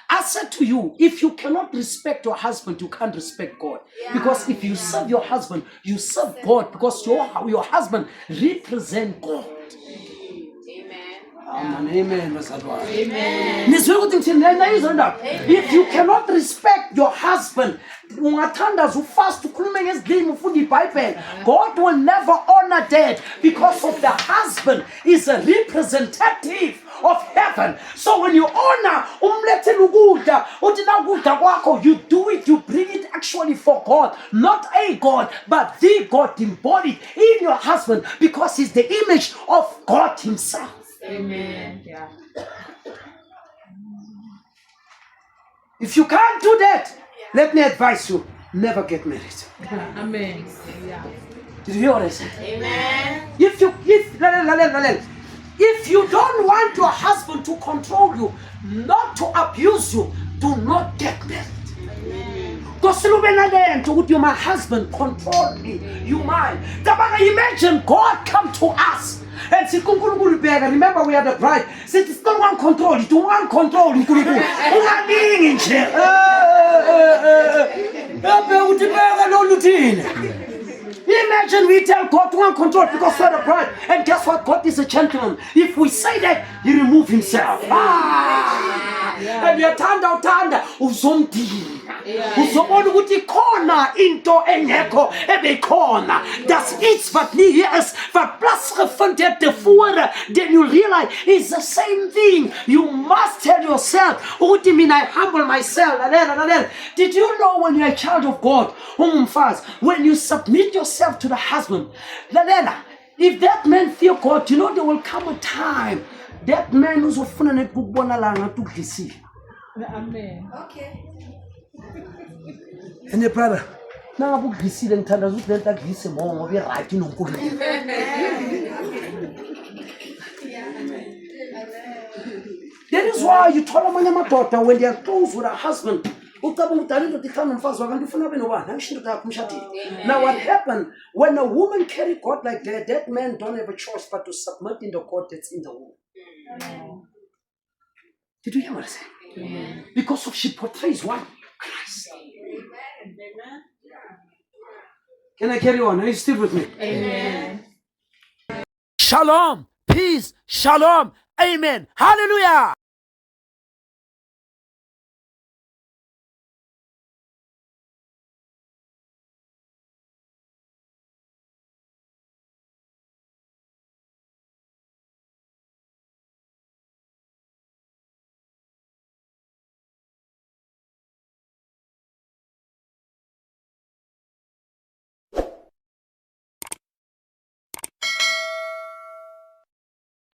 I said to you, if you cannot respect your husband, you can't respect God. Because if you serve your husband, you serve God, because your husband represents God. Amen. Amen. If you cannot respect your husband, God will never honor that, because of the husband is a representative of heaven. So when you honor, you do it, you bring it actually for God, not a God, but the God embodied in your husband, because he's the image of God himself. Amen. Yeah. If you can't do that, let me advise you, never get married. Amen. Yeah. Did you hear what I said? Amen. If you don't want your husband to control you, not to abuse you, do not get married. Because my husband control me, you mind. Imagine God come to us and say, remember we are the bride. Say, it's not one control, it's one control. Imagine we tell God to control because we're the bride. And guess what? God is a gentleman. If we say that, he remove himself. And you turn down, uzobona ukuthi khona into engekho ebekhona. Das ist was nie hier ist, was platsgevind het tevore, then you realize it's the same thing. You must tell yourself, ukuthi mina I humble myself. Did you know when you're a child of God, when you submit yourself to the husband, if that man fear God, you know there will come a time that man who's ofuna nekubona langa to deceive. Amen. Okay. And the brother, now I'm going to see them tell us that he's a mom of your right, you know. That is why you told my daughter when they are close with a husband. Now what happened when a woman carry God like that, that man don't have a choice but to submit in the God that's in the womb. Did you hear what I said? Amen. Because of she portrays one Christ. Can I carry on? Are you still with me? Amen. Shalom, peace, shalom, amen, hallelujah.